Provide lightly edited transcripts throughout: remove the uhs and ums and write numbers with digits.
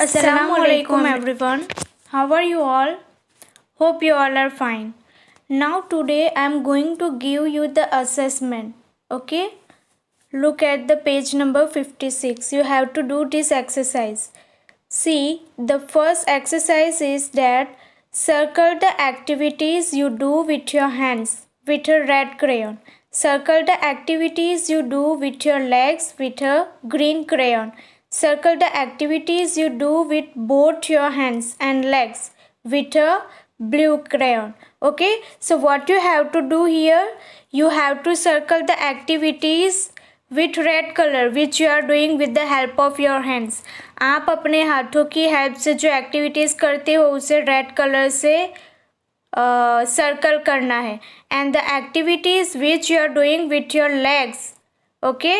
Assalamualaikum everyone. How are you all? Hope you all are fine. Now today I am going to give you the assessment. Okay? Look at the page number 56. You have to do this exercise. See, the first exercise is that circle the activities you do with your hands with a red crayon. Circle the activities you do with your legs with a green crayon. Circle the activities you do with both your hands and legs with a blue crayon. Okay, so what you have to do here, you have to circle the activities with red color which you are doing with the help of your hands. आप अपने हाथों की help से जो activities करते हो उसे red colour से सर्कल करना है. And the activities which you are doing with your legs, okay,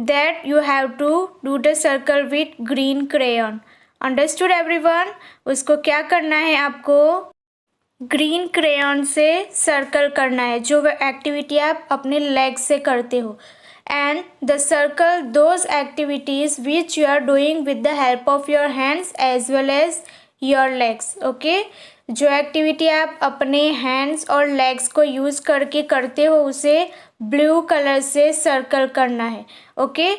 that you have to do the circle with green crayon. Understood everyone? उसको क्या करना है, आपको ग्रीन क्रेयॉन से सर्कल करना है जो एक्टिविटी आप अपने लेग से करते हो. And the circle those activities which you are doing with the help of your hands as well as your legs. Okay, जो एक्टिविटी आप अपने हैंड्स और लेग्स को यूज़ करके करते हो उसे ब्लू कलर से सर्कल करना है. Okay,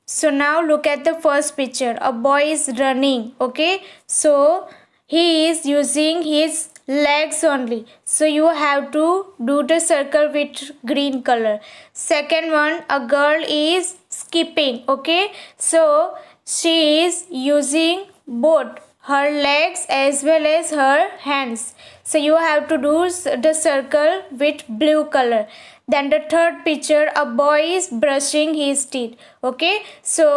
so now look at the first picture. A boy is running. Okay, so he is using his legs only, so you have to do the circle with green color. Second one, a girl is skipping. Okay, so she is using both her legs as well as her hands, so you have to do the circle with blue color. Then the third picture, a boy is brushing his teeth. Okay, so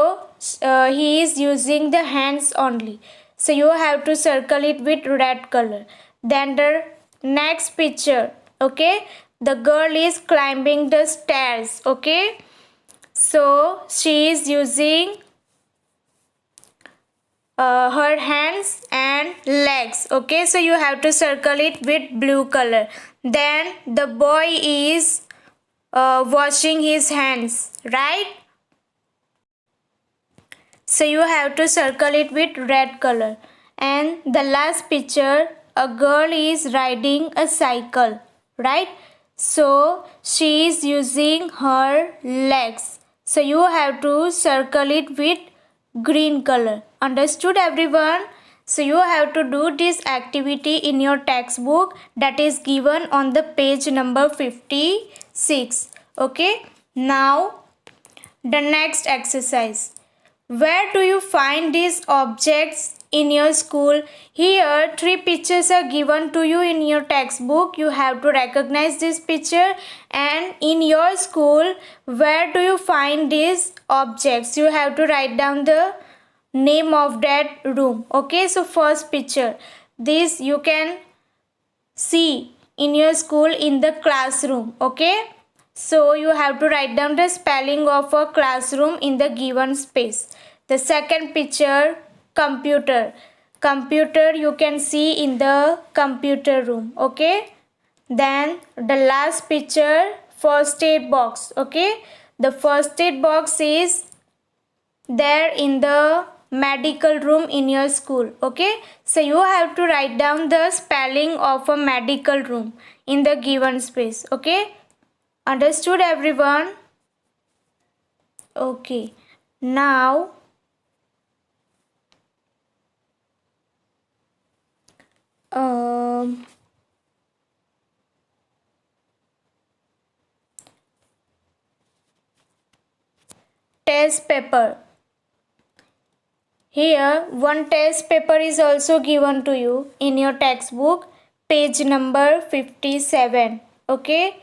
he is using the hands only, so you have to circle it with red color. Then the next picture, okay, the girl is climbing the stairs. Okay, so she is using her hands and legs. Okay, so you have to circle it with blue color. Then the boy is washing his hands, right? So you have to circle it with red color. And the last picture, a girl is riding a cycle, right? So she is using her legs, so you have to circle it with green color. Understood everyone? So you have to do this activity in your textbook that is given on the page number 56. Okay, now the next exercise. Where do you find these objects in your school? Here 3 pictures are given to you in your textbook. You have to recognize this picture. And in your school, where do you find these objects? You have to write down the name of that room. Okay, so first picture, this you can see in your school in the classroom. Okay, so you have to write down the spelling of a classroom in the given space. The second picture, computer. Computer you can see in the computer room. Okay, then the last picture, first aid box. Okay, the first aid box is there in the medical room in your school. Okay, so you have to write down the spelling of a medical room in the given space. Okay, understood everyone? Okay, now test paper. Here one test paper is also given to you in your textbook, page number 57. Okay,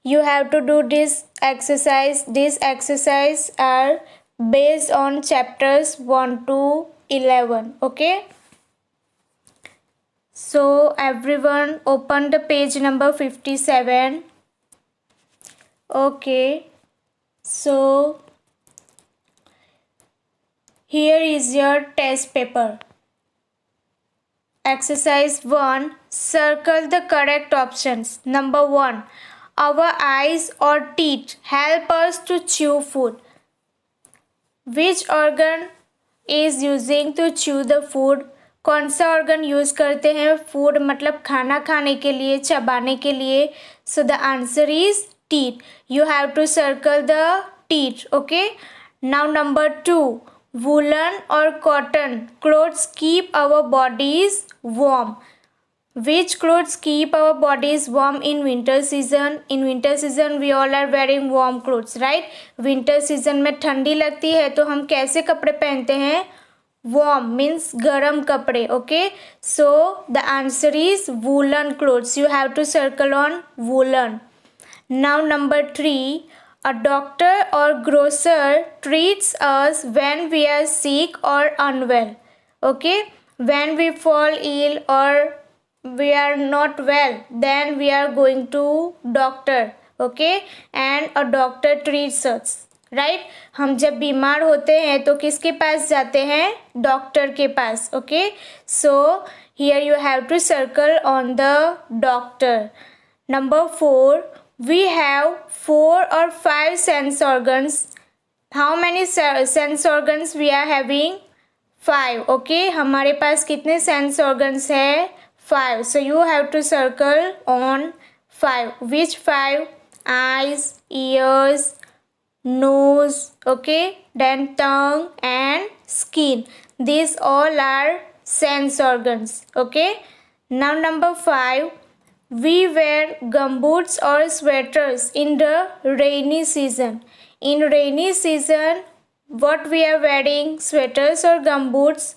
you have to do this exercise. These exercises are based on chapters 1 to 11. Okay, so everyone open the page number 57. Okay, so here is your test paper. Exercise 1. Circle the correct options. Number 1. Our eyes or teeth help us to chew food. Which organ is using to chew the food? कौन सा organ use करते हैं food मतलब खाना खाने के लिए, चबाने के लिए? So the answer is teeth. You have to circle the teeth. Okay. Now number 2, woolen or cotton clothes keep our bodies warm? Which clothes keep our bodies warm in winter season? In winter season we all are wearing warm clothes, right? Winter season में ठंडी लगती है तो हम कैसे कपड़े पहनते हैं? Warm means गर्म कपड़े. Okay, so the answer is woolen clothes. You have to circle on woolen. Now number 3, a doctor or grocer treats us when we are sick or unwell. Okay, when we fall ill or we are not well, then we are going to doctor. Okay, and a doctor treats us, right? हम जब बीमार होते हैं तो किसके पास जाते हैं? Doctor के पास. Okay, so here you have to circle on the doctor. Number 4, we have 4 or 5 sense organs. How many sense organs we are having? 5. Okay, हमारे पास कितने sense organs है? 5. So you have to circle on 5. Which 5? Eyes, ears, nose, okay, then tongue and skin. These all are sense organs. Okay. Now number 5, we wear gumboots or sweaters in the rainy season. In rainy season, what we are wearing? Sweaters or gumboots?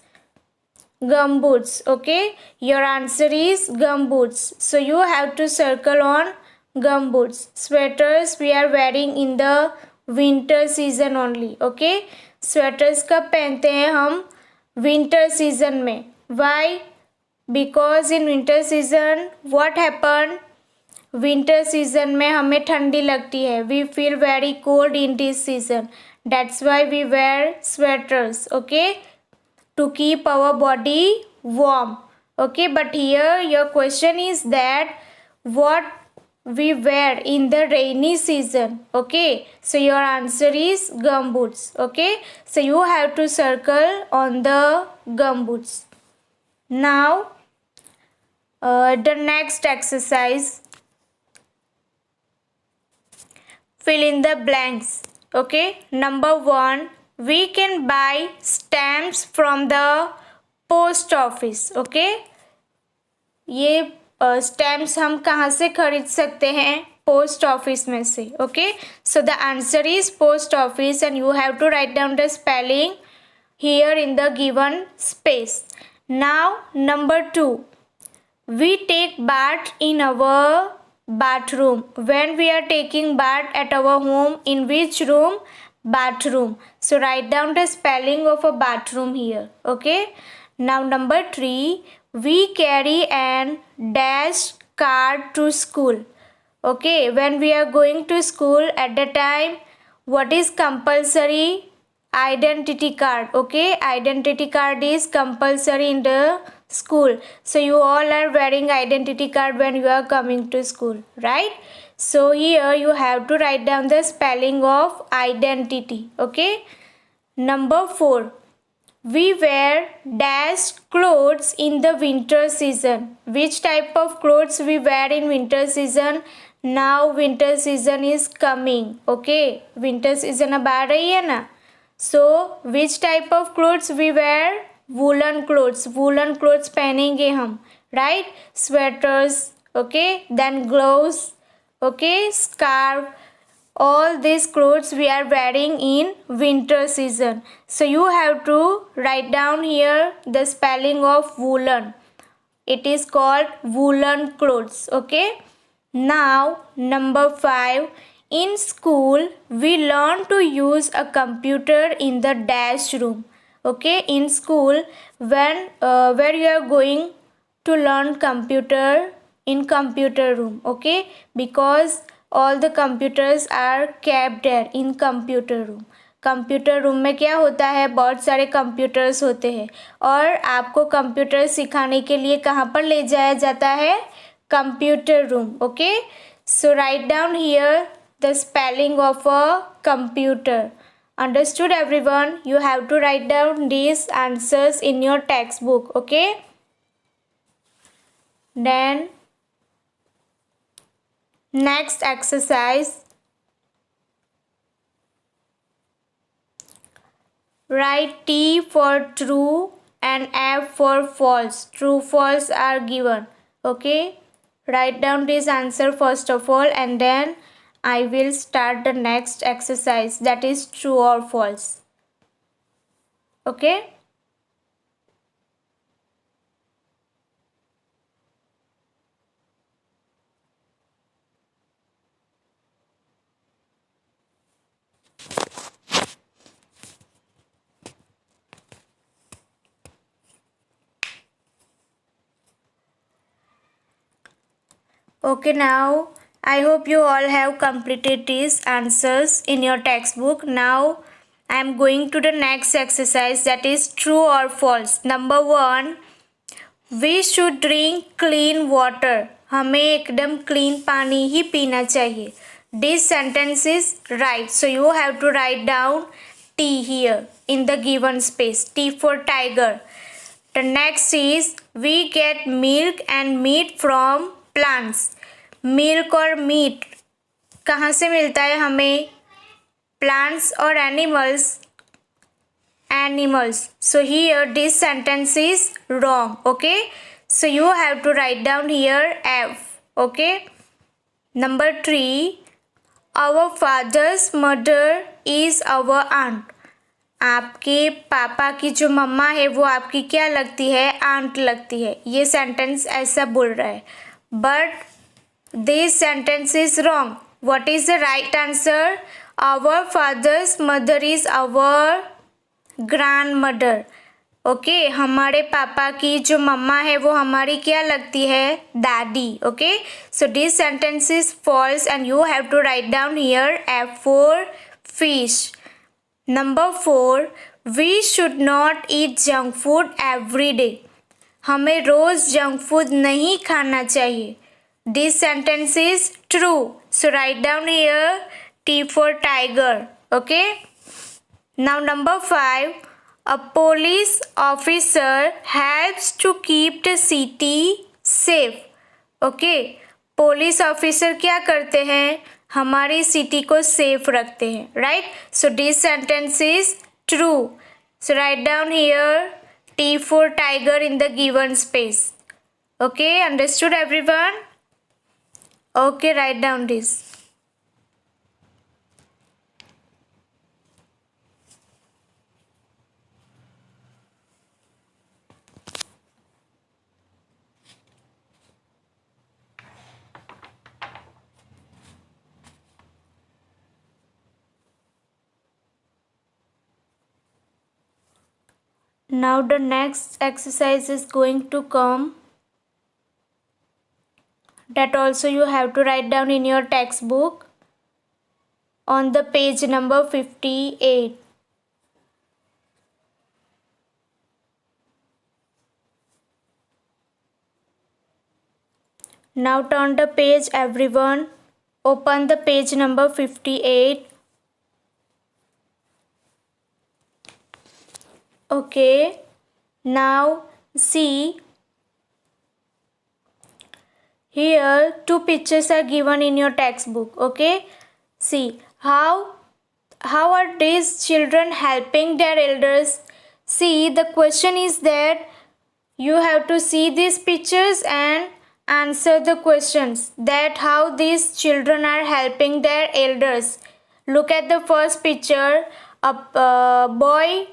Gumboots. Okay, your answer is gumboots. So you have to circle on gumboots. Sweaters we are wearing in the winter season only. Okay, sweaters कब पहनते हैं हम? Winter season में. Why? Because in winter season what happen? Winter season में हमें ठंडी लगती है. We feel very cold in this season. That's why we wear sweaters. Okay, to keep our body warm. Okay, but here your question is that what we wear in the rainy season. Okay, so your answer is gumboots. Okay, so you have to circle on the gumboots. Now the next exercise, fill in the blanks. Okay, number 1, we can buy stamps from the post office. Okay, ये stamps हम कहाँ से खरीद सकते हैं? Post office में से. Okay, so the answer is post office and you have to write down the spelling here in the given space. Now number 2, we take bath in our bathroom. When we are taking bath at our home, in which room? Bathroom. So write down the spelling of a bathroom here. Okay, now number 3, we carry an dash card to school. Okay, when we are going to school at the time, what is compulsory? Identity card. Okay, identity card is compulsory in the school. So you all are wearing identity card when you are coming to school, right? So here you have to write down the spelling of identity. Okay, number 4, we wear dash clothes in the winter season. Which type of clothes we wear in winter season? Now winter season is coming. Okay, winter season अब आ रही है ना. So which type of clothes we wear? Woolen clothes. Woolen clothes पहनेंगे हम, right? Sweaters. Okay, then gloves. Okay, scarf. All these clothes we are wearing in winter season. So you have to write down here the spelling of woolen. It is called woolen clothes. Okay, now number 5, in school we learn to use a computer in the dash room. Okay, in school when where you are going to learn computer? In computer room. Okay, because all the computers are kept there in computer room. Computer room में क्या होता है? बहुत सारे computers होते हैं और आपको कंप्यूटर सिखाने के लिए कहाँ पर ले जाया जाता है? Computer room. Okay, so write down here the spelling of a computer. Understood everyone? You have to write down these answers in your textbook, okay? Then next exercise, write T for true and F for false. True, false are given, okay? Write down this answer first of all, and then I will start the next exercise, that is true or false, okay? Okay, now I hope you all have completed these answers in your textbook. Now I am going to the next exercise, that is true or false. Number 1, we should drink clean water. हमें एकदम clean पानी ही पीना चाहिए. This sentence is right. So you have to write down T here in the given space. T for tiger. The next is we get milk and meat from plants. Milk और meet कहाँ से मिलता है हमें? Plants और animals. So here this sentence is wrong, okay? So you have to write down here F, okay? Number 3, our father's mother is our aunt. आपके पापा की जो मम्मा है वो आपकी क्या लगती है? आंट लगती है. ये सेंटेंस ऐसा बोल रहा है, but this sentence is wrong. What is the right answer? Our father's mother is our grandmother. Okay, हमारे पापा की जो मम्मा है वो हमारी क्या लगती है? दादी. Okay, so this sentence is false and you have to write down here F for fish. Number 4, we should not eat junk food every day. हमें रोज़ जंक फूड नहीं खाना चाहिए. This sentence is true. So write down here T for tiger. Okay. Now number 5, a police officer helps to keep the city safe. Okay. Police officer क्या करते हैं? हमारी city को safe रखते हैं, right? So this sentence is true. So write down here T for tiger in the given space. Okay, understood everyone? Okay, write down this. Now the next exercise is going to come. That also you have to write down in your textbook on the page number 58. Now turn the page everyone. Open the page number 58. Okay. Now see. Here two pictures are given in your textbook. Okay. See how are these children helping their elders? See, the question is that you have to see these pictures and answer the questions, that how these children are helping their elders. Look at the first picture. A boy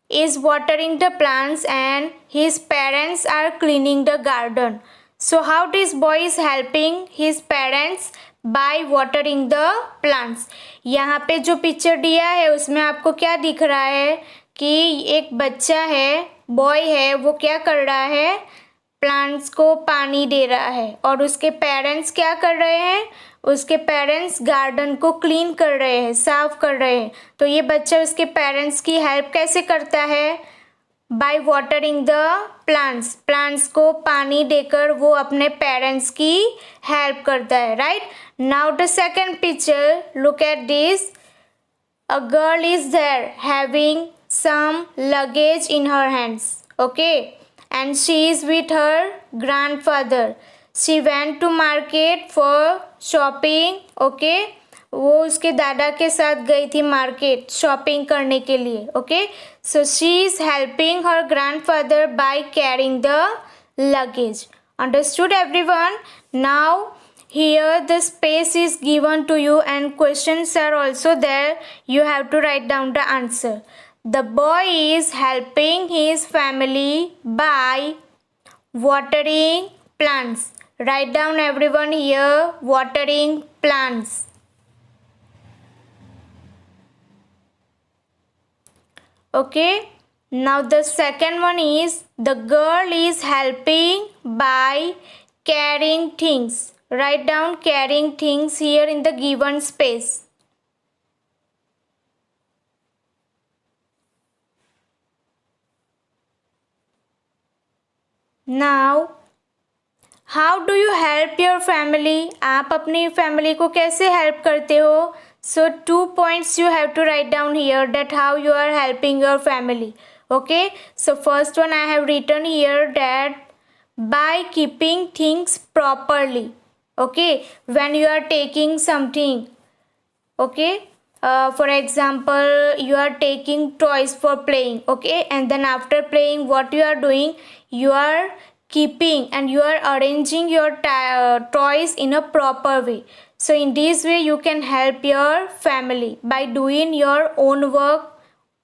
is watering the plants and his parents are cleaning the garden. So how this boy is helping his parents? By watering the plants. यहाँ पे जो picture दिया है उसमें आपको क्या दिख रहा है कि एक बच्चा है, बॉय है, वो क्या कर रहा है? प्लांट्स को पानी दे रहा है. और उसके पेरेंट्स क्या कर रहे हैं? उसके पेरेंट्स गार्डन को क्लीन कर रहे हैं, साफ कर रहे हैं. तो ये बच्चा उसके पेरेंट्स की हेल्प कैसे करता है? By watering the plants. Plants को पानी देकर वो अपने पेरेंट्स की हेल्प करता है, right? Now the second picture, look at this. A girl is there having some luggage in her hands. Okay, and she is with her grandfather. She went to market for shopping. Okay, वो उसके दादा के साथ गई थी market shopping करने के लिए. Okay, so she is helping her grandfather by carrying the luggage. Understood everyone? Now here the space is given to you and questions are also there. You have to write down the answer. The boy is helping his family by watering plants. Write down everyone here, watering plants. Okay, now the second one is the girl is helping by carrying things. Write down carrying things here in the given space. Now, how do you help your family? आप अपनी family को कैसे help करते हो? So 2 points you have to write down here that how you are helping your family. Okay, so first one I have written here that by keeping things properly. Okay, when you are taking something, okay, for example you are taking toys for playing. Okay, and then after playing what you are doing, you are keeping and you are arranging your toys in a proper way. So in this way you can help your family by doing your own work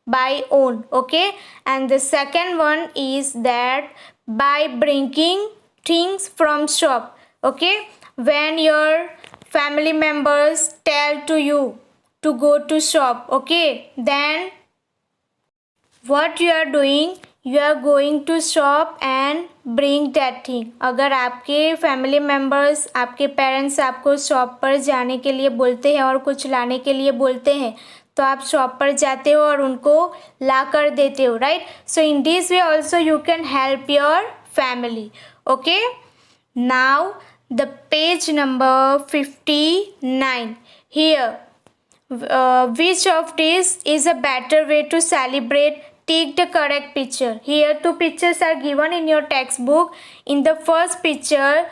by own. Okay, and the second one is that by bringing things from shop. Okay, when your family members tell to you to go to shop, okay, then what you are doing, you are going to shop and bring that thing. अगर आपके family members आपके parents आपको shop पर जाने के लिए बोलते हैं और कुछ लाने के लिए बोलते हैं तो आप शॉप पर जाते हो और उनको ला कर देते हो, right. So in this way also you can help your family. Okay, now the page number 59 here. Which of these is a better way to celebrate? Take the correct picture. Here 2 pictures are given in your textbook. In the first picture,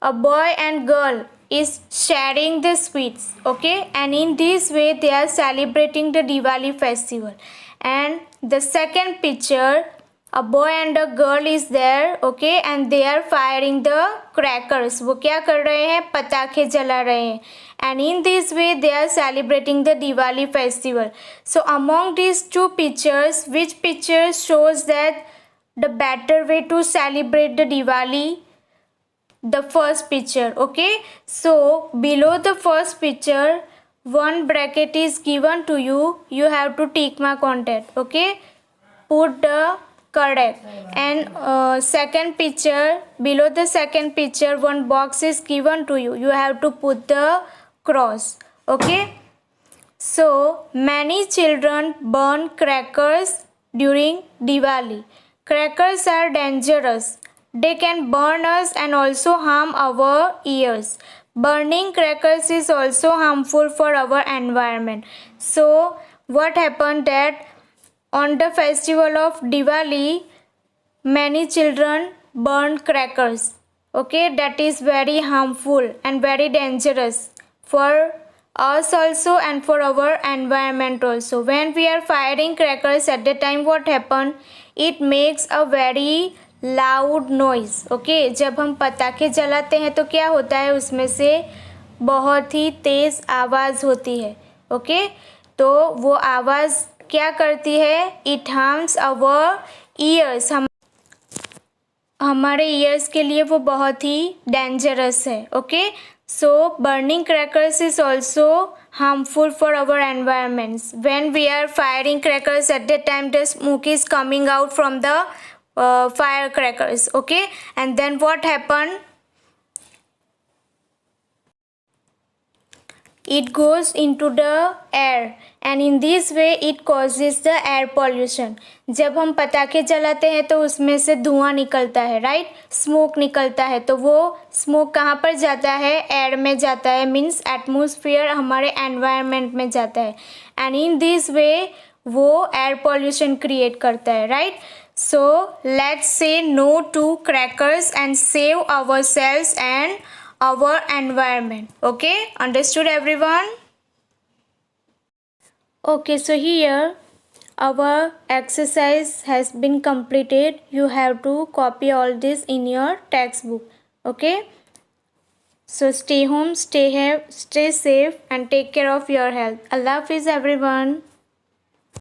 a boy and girl is sharing the sweets. Okay, and in this way they are celebrating the Diwali festival. And the second picture, a boy and a girl is there. Okay, and they are firing the crackers. वो क्या कर रहे हैं? पटाखे जला रहे हैं. And in this way they are celebrating the Diwali festival. So among these 2 pictures, which picture shows that the better way to celebrate the Diwali? The first picture. Okay, so below the first picture one bracket is given to you. You have to tick mark on that. Okay, put the correct. And second picture, below the second picture one box is given to you. You have to put the cross. Okay, so many children burn crackers during Diwali. Crackers are dangerous. They can burn us and also harm our ears. Burning crackers is also harmful for our environment. So what happened that on the festival of Diwali many children burn crackers. Okay, that is very harmful and very dangerous for us also and for our environment also. When we are firing crackers at the time what happen, it makes a very loud noise. Okay, जब हम पटाखे जलाते हैं तो क्या होता है, उसमें से बहुत ही तेज़ आवाज़ होती है. ओके, तो वो आवाज़ क्या करती है, इट हार्म्स आवर ईयर्स. हमारे ईयर्स के लिए वो बहुत ही डेंजरस है. Okay, so burning crackers is also harmful for our environments. When we are firing crackers at that time the smoke is coming out from the firecrackers. Okay, and then what happened, it goes into the air and in this way it causes the air pollution. जब हम पटाखे जलाते हैं तो उसमें से धुआं निकलता है, राइट, स्मोक निकलता है, तो वो स्मोक कहाँ पर जाता है, एयर में जाता है, मीन्स एटमॉस्फेयर, हमारे एनवायरनमेंट में जाता है एंड इन दिस वे वो एयर पॉल्यूशन क्रिएट करता है, right. So let's say no to crackers and save our selves and our environment. Okay, understood everyone? Okay, so here our exercise has been completed. You have to copy all this in your textbook. Okay, so stay home, stay safe and take care of your health. Allah Hafiz everyone.